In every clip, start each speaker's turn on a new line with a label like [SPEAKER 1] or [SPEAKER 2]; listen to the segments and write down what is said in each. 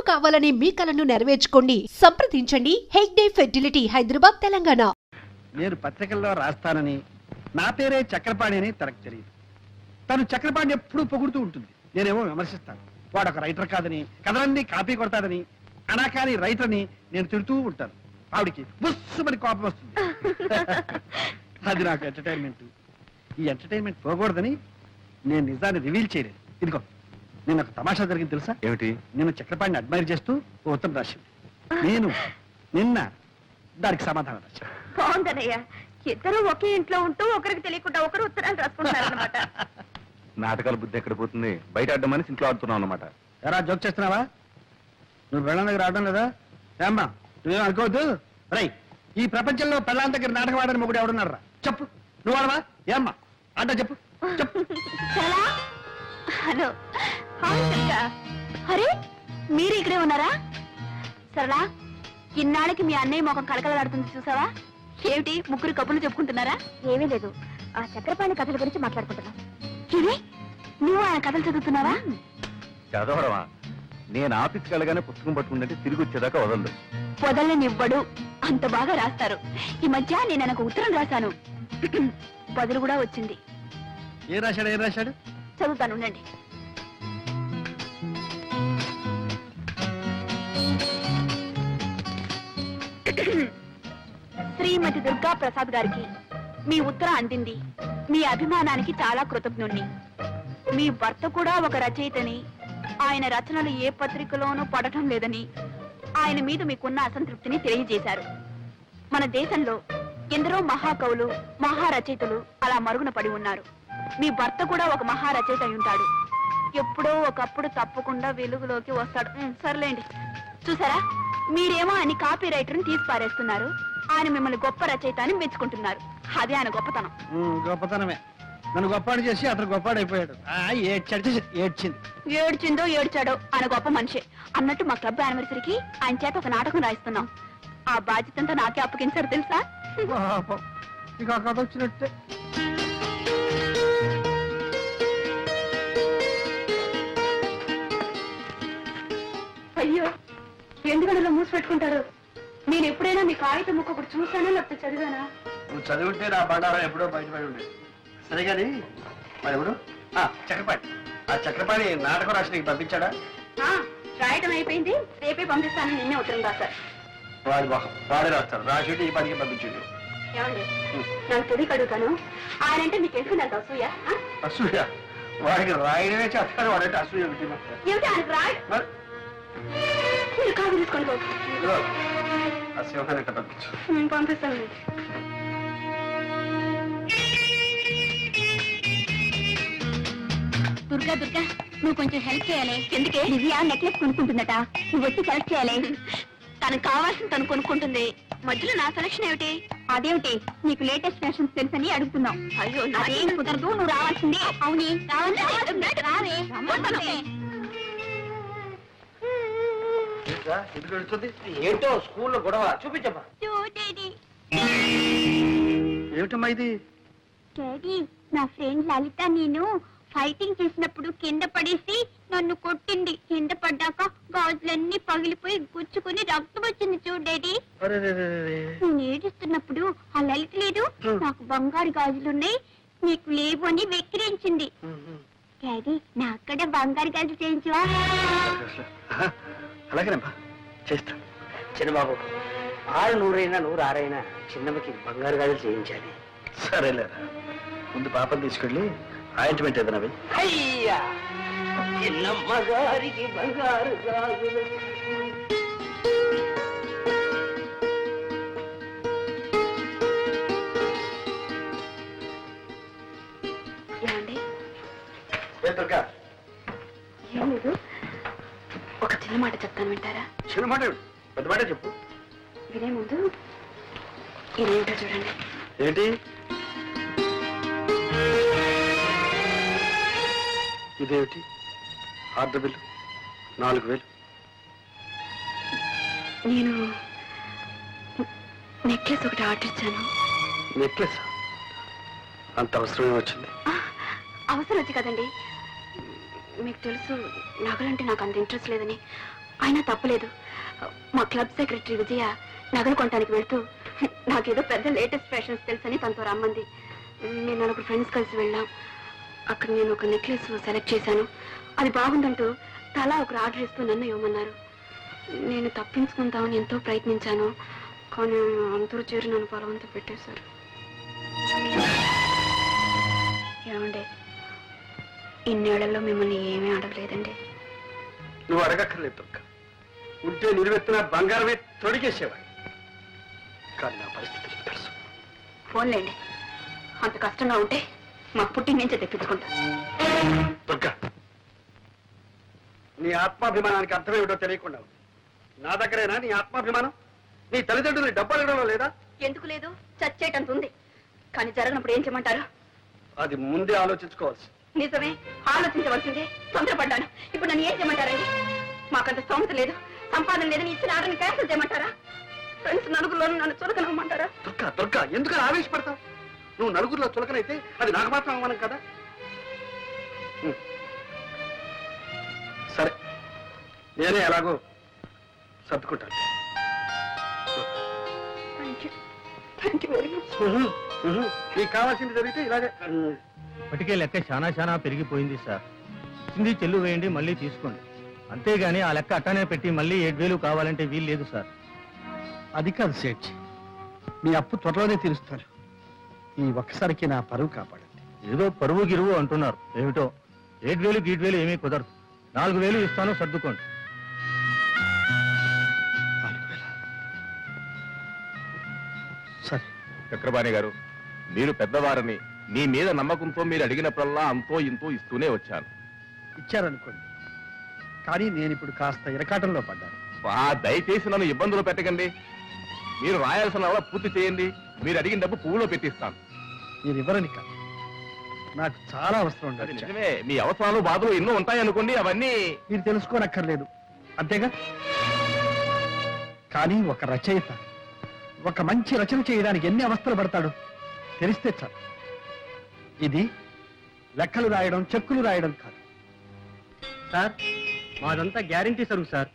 [SPEAKER 1] కావాలనే మీ కలను నెరవేర్చుకోండి. సంప్రదించండి హెగ్డే ఫెర్టిలిటీ, హైదరాబాద్, తెలంగాణ.
[SPEAKER 2] నేను పత్రికల్లో రాస్తానని నా పేరే చక్రపాణి అని తనకు తెలియదు. తను చక్రపాణి ఎప్పుడూ పొగుడుతూ ఉంటుంది, నేనేమో విమర్శిస్తాను. వాడు ఒక రైటర్ కాదని, కథలన్నీ కాపీ కొడతాడని, అనాకాని రైటర్ అని నేను తిడుతూ ఉంటాను. ఆవిడికి బుస్సుమని కోపం వస్తుంది. అది నాకు ఎంటర్టైన్మెంట్. ఈ ఎంటర్టైన్మెంట్ పోకూడదని నేను నిజాన్ని రివీల్ చేయలేదు. ఇదిగో నేను ఒక తమాషా జరిగింది తెలుసా?
[SPEAKER 3] ఏమిటి?
[SPEAKER 2] నేను చక్రపాణిని అడ్మైర్ చేస్తూ ఓ ఉత్తరం రాసింది. నేను నిన్న దానికి సమాధానం రాశాను.
[SPEAKER 4] బాగుందనయ్య, ఇద్దరు ఒకే ఇంట్లో ఉంటూ ఒకరికి తెలియకుండా ఒకరు ఉత్తరాలు రాసుకుంటారన్నమాట.
[SPEAKER 3] నాటకాల బుద్ధి ఎక్కడ పోతుంది? బయట ఆడమని ఇంట్లో ఆడుతున్నావు అన్నమాట.
[SPEAKER 2] ఎరా జోక్ చేస్తున్నావా? నువ్వు పెళ్ళాం దగ్గర ఆడడం లేదా? ఏమ్మా నువ్వేం అనుకోవద్దు. రై, ఈ ప్రపంచంలో పెళ్ళాం దగ్గర నాటకం ఆడని మొగుడు ఎవడున్నారా? చెప్పు. నువ్వు ఆడవా? ఏమ్మా ఆడ చెప్పు చెప్పు.
[SPEAKER 4] హలో, అరే మీరు ఇక్కడే ఉన్నారా? సరళా, ఇన్నాళ్ళకి మీ అన్నయ్య ముఖం కలకలాడుతుంది చూసావా? ఏమిటి ముగ్గురు కబుర్లు చెప్పుకుంటున్నారా? ఏమీ లేదు, ఆ చక్రపాణి కథల గురించి మాట్లాడుకుంటున్నాం. నువ్వు ఆయన కథలు చదువుతున్నావా?
[SPEAKER 3] చదవడమా? నేను ఆఫీస్కి వెళ్ళగానే పుస్తకం పట్టుకుంటే తిరిగి వచ్చేదాకా వదలదు.
[SPEAKER 4] వదలనివ్వడు, అంత బాగా రాస్తారు. ఈ మధ్య నేను ఆయనకు ఉత్తరం రాశాను, బదులు కూడా వచ్చింది.
[SPEAKER 2] ఏం రాశాడు?
[SPEAKER 4] చదువుతాను, ఉండండి. శ్రీమతి దుర్గా ప్రసాద్ గారికి మీ ఉత్తరం అందింది. మీ అభిమానానికి చాలా కృతజ్ఞుణ్ణి. మీ భర్త కూడా ఒక రచయితని, ఆయన రచనలు ఏ పత్రికలోనూ పడటం లేదని, ఆయన మీద మీకున్న అసంతృప్తిని తెలియజేశారు. మన దేశంలో ఎందరో మహాకవులు, మహారచయితలు అలా మరుగున పడి ఉన్నారు. మీ భర్త కూడా ఒక మహారచయిత అయి ఉంటాడు. ఎప్పుడో ఒకప్పుడు తప్పకుండా వెలుగులోకి వస్తాడు. సర్లేండి. చూసారా, మీరేమో ఆయన కాపీ రైటర్ని తీసి పారేస్తున్నారు. ఆయన మిమ్మల్ని గొప్ప రచయిత అని మెచ్చుకుంటున్నారు. అదే ఆయన గొప్పతనం.
[SPEAKER 2] గొప్పతనమే. నన్ను గొప్పాడు చేసి అతను గొప్పాడైపోయాడు.
[SPEAKER 4] ఏడ్చిందో ఏడ్చాడో ఆయన గొప్ప మనిషి. అన్నట్టు మా క్లబ్ యానివర్సరీకి ఆయన చేత ఒక నాటకం రాయిస్తున్నాం. ఆ బాధ్యతంతా నాకే అప్పగించారు తెలుసా?
[SPEAKER 2] ఇక కథ వచ్చినట్టే.
[SPEAKER 4] అయ్యో, ఎందుకనలో మూసి పెట్టుకుంటారు? నేను ఎప్పుడైనా మీ కాగిత ముక్క ఒకటి చూసానా లేకపోతే చదివానా?
[SPEAKER 2] నువ్వు చదివితే నా బండారం ఎప్పుడో బయటపడి ఉండేది. సరే కానీ మరి ఎవరు? చక్రపాణి. ఆ చక్రపాణి నాటకం రాసి నీకు పంపించాడా?
[SPEAKER 4] రాయటం అయిపోయింది, రేపే పంపిస్తానని నిన్నే ఉత్తరం రాశారు.
[SPEAKER 2] వాడే రాస్తాడు. రాసి ఈ పనికి పంపించండి.
[SPEAKER 4] ఏమండి, నాకు తెలియక అడుగుతాను, ఆయనంటే మీకు ఎందుకు నాకు అసూయ?
[SPEAKER 2] అసూయ? వాడికి రాయడమే చేస్తాడు. వాడంటే అసూయ
[SPEAKER 4] ఏమిటి ఆయనకు రాయడం? మీరు కాదు తీసుకోండి బాబు.
[SPEAKER 2] ఆ సింహాన్ని పంపించు.
[SPEAKER 4] పంపిస్తాను. దుర్గా నువ్వు కొంచెం హెల్ప్ చేయాలి. ఎందుకే? దివ్య నెక్లెస్ కొనుక్కుంటుందట, నువ్వు వచ్చి సెలెక్ట్ చేయాలి. తనకు కావాల్సింది తను కొనుక్కుంటుంది, మధ్యలో నా సెలక్షన్ ఏమిటి? అదేమిటి, నీకు లేటెస్ట్ ఫ్యాషన్స్ తెలుసని అడుగుతున్నావు. అయ్యో నాదేం కుదరదు, నువ్వు రావాల్సిందే. అవునే రావే.
[SPEAKER 2] ఏంటో స్కూల్లో గొడవ చూపించమ్మా. ఏమిటమ్మా ఇది?
[SPEAKER 4] డాడీ, నా ఫ్రెండ్ లలిత నేను ఫైటింగ్ చేసినప్పుడు కింద పడేసి నన్ను కొట్టింది. కింద పడ్డాక గాజులన్నీ పగిలిపోయి గుచ్చుకుని రక్తం వచ్చింది చూడు డాడీ. నేను ఏడుస్తున్నప్పుడు ఆ లలిత లేదు, నాకు బంగారు గాజులున్నాయి నీకు లేవు అని వెక్కిరించింది. డాడీ, నా అక్కడ బంగారు గాజులు చేయించవా?
[SPEAKER 2] అలాగేనమ్మా, చేస్తా. చిన్నబాబు, 600 106 చిన్నమ్మకి బంగారు గాజులు చేయించాలి. సరేలేరా, ముందు పాపను తీసుకెళ్ళి ఆయింట్మెంట్ ఏదైనా అయ్యా చిన్నమ్మ గారికి బంగారు గాజులు.
[SPEAKER 4] ఏం లేదు, ఒక చిన్న మాట చెప్తాను, వింటారా?
[SPEAKER 2] చిన్న మాట? పెద్ద మాట చెప్పు.
[SPEAKER 4] వినే ముందు ఇదేంటో చూడండి.
[SPEAKER 2] ఏంటి ఇదేమిటి? Order bill 4000.
[SPEAKER 4] నేను నెక్లెస్ ఒకటి ఆర్డర్ ఇచ్చాను.
[SPEAKER 2] నెక్లెస్? అంత అవసరమే వచ్చింది?
[SPEAKER 4] అవసరం వచ్చి కదండి, మీకు తెలుసు నగలంటే నాకు అంత ఇంట్రెస్ట్ లేదని. అయినా తప్పలేదు. మా క్లబ్ సెక్రటరీ విజయ నగలు కొనడానికి వెళ్తూ నాకేదో పెద్ద లేటెస్ట్ ఫ్యాషన్స్ తెలుసని తనతో రమ్మంది. నేను నలుగురు ఫ్రెండ్స్ కలిసి వెళ్ళాం. అక్కడ నేను ఒక నెక్లెస్ సెలెక్ట్ చేశాను. అది బాగుందంటూ తలా ఒకరు ఆర్డర్ ఇస్తూ నన్ను ఇవ్వమన్నారు. నేను తప్పించుకుందామని ఎంతో ప్రయత్నించాను. కానీ అందరూ చేరి నన్ను బలవంతం పెట్టేశారు. ఏమండి, ఇన్నేళ్లలో మిమ్మల్ని ఏమీ అడగలేదండి.
[SPEAKER 2] నువ్వు అడగక్కర్లేదు దుర్గా. ఉంటే నిలువెత్తిన బంగారమే తొడిగేసేవాడి. కానీ నా పరిస్థితి నీకు తెలుసు.
[SPEAKER 4] ఫోన్లేండి, అంత కష్టంగా ఉంటే మా పుట్టి నుంచే తెప్పించుకుంటా.
[SPEAKER 2] దుర్గా, నీ ఆత్మాభిమానానికి అర్థమేమిటో తెలియకుండా ఉంది. నా దగ్గరేనా నీ ఆత్మాభిమానం? నీ తల్లిదండ్రులు డబ్బు అడగడంలో లేదా?
[SPEAKER 4] ఎందుకు లేదు, చచ్చేటంత ఉంది. కానీ జరగనప్పుడు ఏం చేయమంటారు?
[SPEAKER 2] అది ముందే ఆలోచించుకోవాల్సి.
[SPEAKER 4] నిజమే, ఆలోచించవలసిందే. తొందరపడ్డాను. ఇప్పుడు నన్ను ఏం చేయమంటారండి? మాకంత స్తోమత లేదు, సంపాదన లేదని ఇచ్చిన ఆర్డర్ని క్యాన్సిల్ చేయమంటారా? ఫ్రెండ్స్ నలుగురిలోనూ నన్ను చులకనమ్మంటారా?
[SPEAKER 2] దుర్గా దుర్గా, ఎందుకని ఆవేశపడతావు? నువ్వు నలుగురిలో చులకనైతే అది నాకు మాత్రం అవమానం కదా. సరే, నేనే ఎలాగో సర్దుకుంటాను.
[SPEAKER 4] Thank you very much.
[SPEAKER 2] నీకు కావాల్సింది జరిగితే ఇలాగే.
[SPEAKER 5] ఇప్పటికే లెక్క చాలా పెరిగిపోయింది సార్. చింది చెల్లు వేయండి, మళ్ళీ తీసుకోండి. అంతేగాని ఆ లెక్క అట్టానే పెట్టి మళ్ళీ 7,000 కావాలంటే వీలు లేదు సార్.
[SPEAKER 2] అది కాదు సేఠ్, మీ అప్పు త్వరలోనే తీరుస్తారు. ఈ ఒక్కసారికి నా పరువు కాపాడండి.
[SPEAKER 5] ఏదో పరువు గిరువు అంటున్నారు. ఏమిటో 7,000 గీట్వేలు ఏమీ కుదరదు. 4,000 ఇస్తాను, సర్దుకోండి.
[SPEAKER 2] 4,000. సరే.
[SPEAKER 3] చక్రపాణి గారు, మీరు పెద్దవారని మీ మీద నమ్మకంతో మీరు అడిగినప్పుడల్లా అంతో ఇంతో ఇస్తూనే వచ్చాను.
[SPEAKER 2] ఇచ్చారనుకోండి, కానీ నేను ఇప్పుడు కాస్త ఇరకాటంలో పడ్డాను.
[SPEAKER 3] దయచేసి నన్ను ఇబ్బందులు పెట్టకండి. మీరు రాయాల్సిన అలా పూర్తి చేయండి. మీరు అడిగిన డబ్బు పువ్వులో పెట్టిస్తాను.
[SPEAKER 2] మీరు ఇవ్వరని కాదు, నాకు చాలా అవసరం
[SPEAKER 3] అది
[SPEAKER 2] ఉండదు.
[SPEAKER 3] నిజమే, మీ అవసరాలు బాధలు ఎన్నో ఉంటాయనుకోండి, అవన్నీ
[SPEAKER 2] మీరు తెలుసుకోనక్కర్లేదు, అంతేగా. కానీ ఒక రచయిత ఒక మంచి రచన చేయడానికి ఎన్ని అవస్థలు పడతాడు తెలిస్తే చాలు. ఇది లెక్కలు రాయడం, చెక్కులు రాయడం కాదు.
[SPEAKER 5] సార్, మాదంతా గ్యారంటీ సరుకు సార్.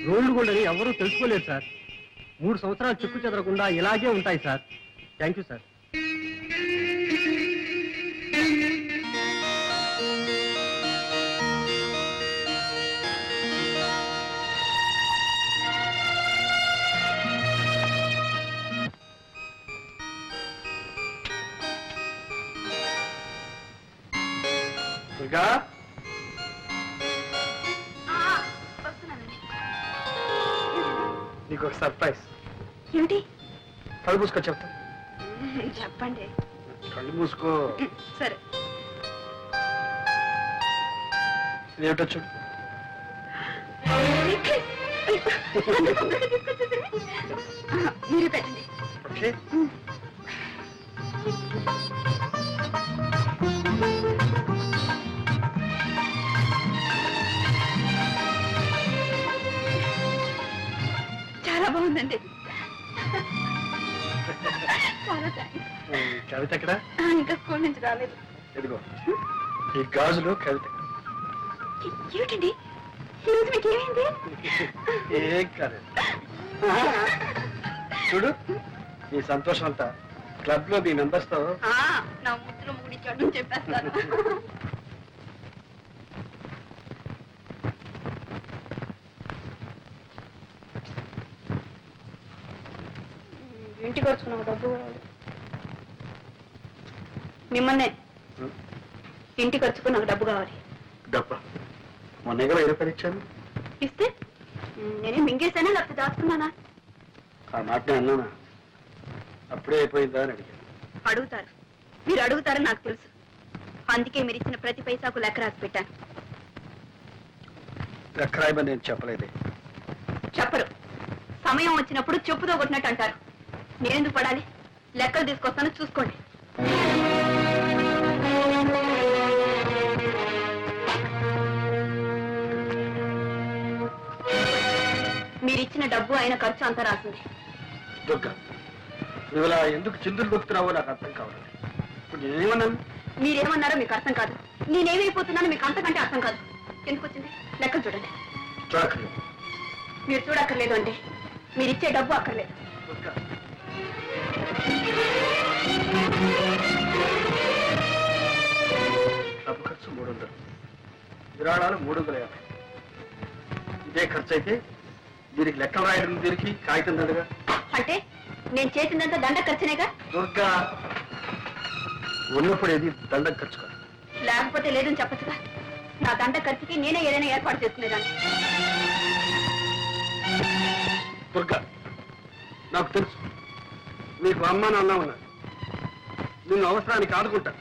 [SPEAKER 5] రోడ్లు కూడా ఎవరూ తెలుసుకోలేరు సార్. 3 సంవత్సరాలు చెక్కు చెదరకుండా ఇలాగే ఉంటాయి sir. Thank you sir.
[SPEAKER 2] Durga,
[SPEAKER 4] వస్తున్నానండి.
[SPEAKER 2] నీకు ఒక సర్ప్రైజ్.
[SPEAKER 4] ఏమిటి?
[SPEAKER 2] కళ్ళు మూసుకో, చెప్తా.
[SPEAKER 4] చెప్పండి.
[SPEAKER 2] కళ్ళు మూసుకో.
[SPEAKER 4] సరే.
[SPEAKER 2] ఏమిటో చూడు.
[SPEAKER 4] మీరు పెట్టండి.
[SPEAKER 2] ఓకే.
[SPEAKER 4] చాలా బాగుందండి. చాలా థ్యాంక్స్.
[SPEAKER 2] కవిత ఎక్కడ?
[SPEAKER 4] ఇంకా స్కూల్ నుంచి రాలేదు.
[SPEAKER 2] ఇదిగో ఈ గాజులు కవిత.
[SPEAKER 4] ఏమిటండి ఈరోజు మీకు ఏమైంది?
[SPEAKER 2] ఏం కాలేదు. చూడు, ఈ సంతోషం అంతా క్లబ్ లో మీ మెంబర్స్ తో.
[SPEAKER 4] నా ముద్దులో ముగిడిచాడు చెప్పేస్తాను. ఇంటికి వచ్చుకున్న డబ్బు మిమ్మల్నే. ఇంటికి వచ్చుకున్న నాకు డబ్బు కావాలి.
[SPEAKER 2] డబ్బా? మొన్న 20 రూపాయలు ఇచ్చాను.
[SPEAKER 4] ఇస్తే నేనే మింగేసానా లేకపోతే దాచుకున్నానా?
[SPEAKER 2] ఆ మాట నేను అన్నానా? అప్పుడే అయిపోయిందా అని అడిగాను.
[SPEAKER 4] అడుగుతారు, మీరు అడుగుతారని నాకు తెలుసు. అందుకే మీరు ఇచ్చిన ప్రతి పైసాకు లెక్క రాసి పెట్టాను.
[SPEAKER 2] లెక్క రాయమని నేను చెప్పలేదే.
[SPEAKER 4] చెప్పరు. సమయం వచ్చినప్పుడు చెప్పుతో కొట్టినట్టు అంటారు. నేనెందుకు పడాలి? లెక్కలు తీసుకొస్తాను, చూసుకోండి. మీరిచ్చిన డబ్బు అయిన ఖర్చు అంతా రాసింది.
[SPEAKER 2] దుర్గా, నువ్వు ఇలా ఎందుకు చిందులు దొక్కుతున్నావో నాకు అర్థం కావాలి. ఇప్పుడు నేనేమన్నాను?
[SPEAKER 4] మీరేమన్నారో మీకు అర్థం కాదు, నేనేమైపోతున్నానో మీకు అంతకంటే అర్థం కాదు. ఎందుకు వచ్చింది? లెక్కలు చూడండి.
[SPEAKER 2] చూడక్కర్లేదు.
[SPEAKER 4] మీరు చూడక్కర్లేదు అంటే మీరు ఇచ్చే డబ్బు అక్కర్లేదు.
[SPEAKER 2] దుర్గా, డబ్బు ఖర్చు 300, విరాళాలు 350. ఇదే ఖర్చు అయితే దీనికి లెక్కలు రాయడం దీనికి కాగితం దండగా.
[SPEAKER 4] అంటే నేను చేసిందంతా దండ ఖర్చునేగా.
[SPEAKER 2] దుర్గా, ఉన్నప్పుడు ఏది దండం ఖర్చు కాదు.
[SPEAKER 4] లేకపోతే లేదని చెప్పచ్చుగా. నా దండ ఖర్చుకి నేనే ఏదైనా ఏర్పాటు చేసుకునేదాన్ని.
[SPEAKER 2] దుర్గా, నాకు తెలుసు నీకు అమ్మ నాన్న ఉన్నారు. నిన్ను అవసరానికి ఆదుకుంటా.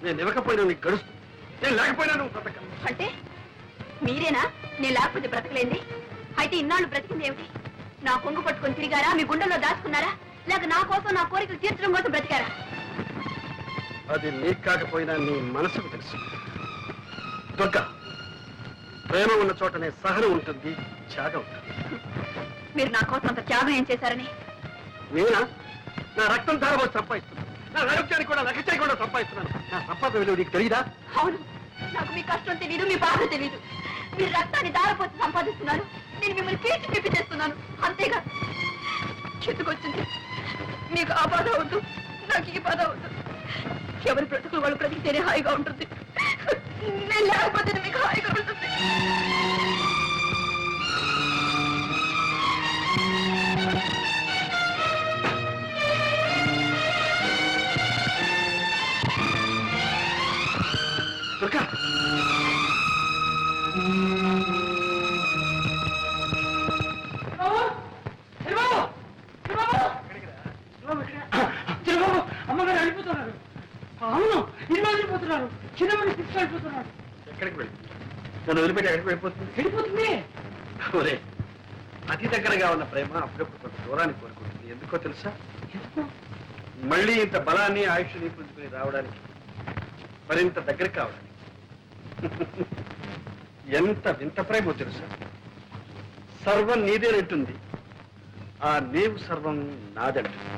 [SPEAKER 2] నేను ఇవ్వకపోయినా నీకు గడుస్తు, నేను లేకపోయినా నువ్వు బ్రతక.
[SPEAKER 4] అంటే మీరేనా నేను లేకపోతే బ్రతకలేంది? అయితే ఇన్నాళ్ళు బ్రతికింది ఏమిటి? నా కొంగు పట్టుకొని తిరిగారా? మీ గుండెల్లో దాచుకున్నారా? లేక నా కోసం నా కోరికలు తీర్చడం కోసం బ్రతికారా?
[SPEAKER 2] అది నీకు కాకపోయినా నీ మనసుకు తెలుసు. దుర్గా, ప్రేమ ఉన్న చోటనే సహనం ఉంటుంది, త్యాగం ఉంటుంది.
[SPEAKER 4] మీరు నా కోసం అంత త్యాగం ఏం చేశారని?
[SPEAKER 2] నేనా? నా రక్తం ధారపోసి సంపాదిస్తున్నాను. నా ఆరోగ్యానికి కూడా లెక్క చేయకుండా సంపాదిస్తున్నాను. నా సంపాదన విలువ నీకు తెలియదా?
[SPEAKER 4] అవును, నాకు మీ కష్టం తెలీదు, మీ బాధ తెలీదు. మీరు రక్తాన్ని దారపోసి సంపాదిస్తున్నారు, నేను మిమ్మల్ని పీల్చి పిప్పి చేస్తున్నాను, అంతేగా. చెట్టుకొచ్చింది మీకు ఆ బాధ వద్దు, నాకు ఈ బాధ వద్దు. ఎవరి బ్రతుకులు వాళ్ళు బ్రతికితేనే హాయిగా ఉంటుంది. నేను లేకపోతే మీకు హాయిగా ఉంటుంది.
[SPEAKER 2] దుర్గా,
[SPEAKER 5] అమ్మగారు వెళ్ళిపోతున్నారు. అవును, ఇల్లు వెళ్ళిపోతున్నారు. చిన్నప్పుడు తీసుకెళ్ళిపోతున్నారు.
[SPEAKER 2] ఎక్కడికి వెళ్ళి నన్ను వదిలిపెట్టి ఎక్కడికి వెళ్ళిపోతుంది?
[SPEAKER 5] వెళ్ళిపోతుంది.
[SPEAKER 2] ఒరే, అతి దగ్గరగా ఉన్న ప్రేమ అప్పుడప్పుడు కొంత దూరాన్ని కోరుకుంటుంది. ఎందుకో తెలుసా? మళ్ళీ ఇంత బలాన్ని ఆయుష్ని పుంజుకుని రావడానికి, మరింత దగ్గర కావడానికి. ఎంత వింత ప్రేమో తెలుసా? సర్వం నీదేనంటుంది, ఆ నీవు సర్వం నాదంటుంది.